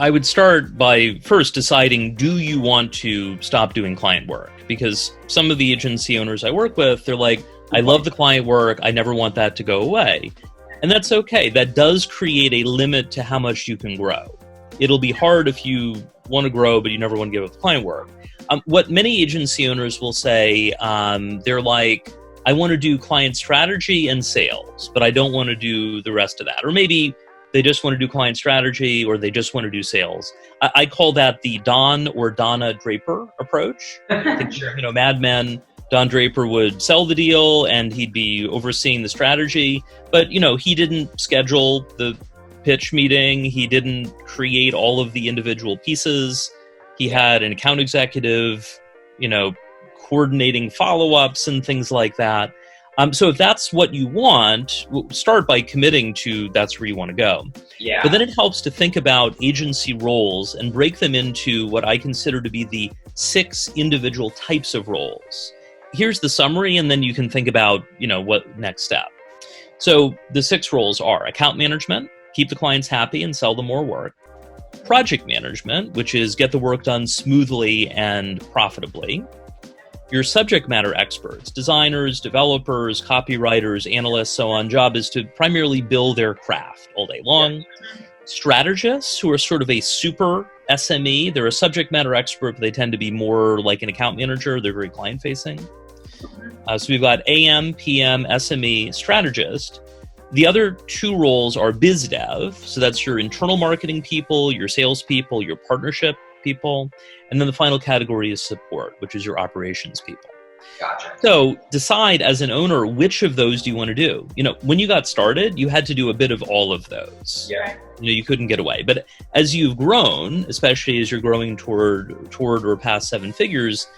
I would start by first deciding, do you want to stop doing client work? Because some of the agency owners I work with, they're like, I love the client work. I never want that to go away. And that's okay. That does create a limit to how much you can grow. It'll be hard if you want to grow, but you never want to give up the client work. What many agency owners will say, they're like, I want to do client strategy and sales, but I don't want to do the rest of that. Or maybe they just want to do client strategy, or they just want to do sales. I call that the Don or Donna Draper approach. I think, Sure. Mad Men, Don Draper would sell the deal and he'd be overseeing the strategy, but he didn't schedule the pitch meeting. He didn't create all of the individual pieces. He had an account executive, coordinating follow-ups and things like that. So if that's what you want, start by committing to that's where you want to go. Yeah. But then it helps to think about agency roles and break them into what I consider to be the 6 individual types of roles. Here's the summary, and then you can think about, what next step. So the 6 roles are account management, keep the clients happy and sell them more work. Project management, which is get the work done smoothly and profitably. Your subject matter experts, designers, developers, copywriters, analysts, so on. Job is to primarily build their craft all day long. Yeah. Strategists, who are sort of a super SME. They're a subject matter expert, but they tend to be more like an account manager. They're very client-facing. So we've got AM, PM, SME, strategist. The other 2 roles are biz dev. So that's your internal marketing people, your sales people, your partnership people. And then the final category is support, which is your operations people. Gotcha. So decide as an owner, which of those do you want to do? When you got started, you had to do a bit of all of those. Yeah. You couldn't get away. But as you've grown, especially as you're growing toward or past 7 figures,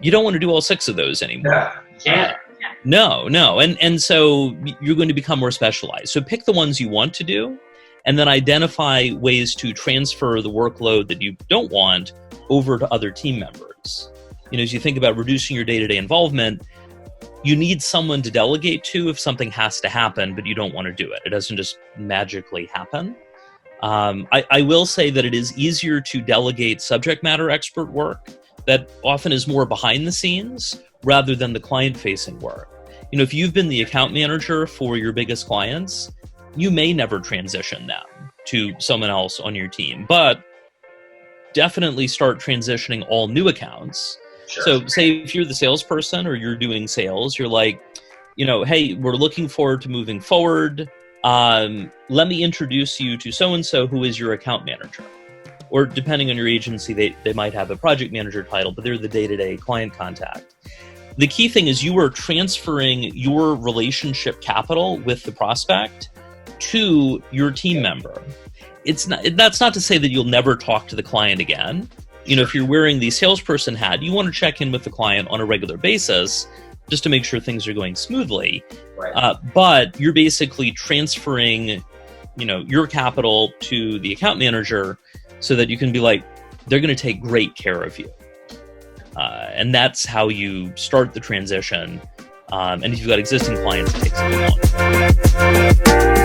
you don't want to do all 6 of those anymore. Yeah. You can't. No. And so you're going to become more specialized. So pick the ones you want to do, and then identify ways to transfer the workload that you don't want over to other team members. As you think about reducing your day-to-day involvement, you need someone to delegate to if something has to happen, but you don't want to do it. It doesn't just magically happen. I will say that it is easier to delegate subject matter expert work that often is more behind the scenes rather than the client-facing work. If you've been the account manager for your biggest clients, you may never transition them to someone else on your team, but definitely start transitioning all new accounts. Sure. So say if you're the salesperson or you're doing sales, you're like, hey, we're looking forward to moving forward. Let me introduce you to so-and-so who is your account manager. Or depending on your agency, they might have a project manager title, but they're the day-to-day client contact. The key thing is you are transferring your relationship capital with the prospect to your team member. That's not to say that you'll never talk to the client again. If you're wearing the salesperson hat, you want to check in with the client on a regular basis just to make sure things are going smoothly. Right. But you're basically transferring, your capital to the account manager so that you can be like, they're going to take great care of you. And that's how you start the transition. And if you've got existing clients, it takes a bit longer.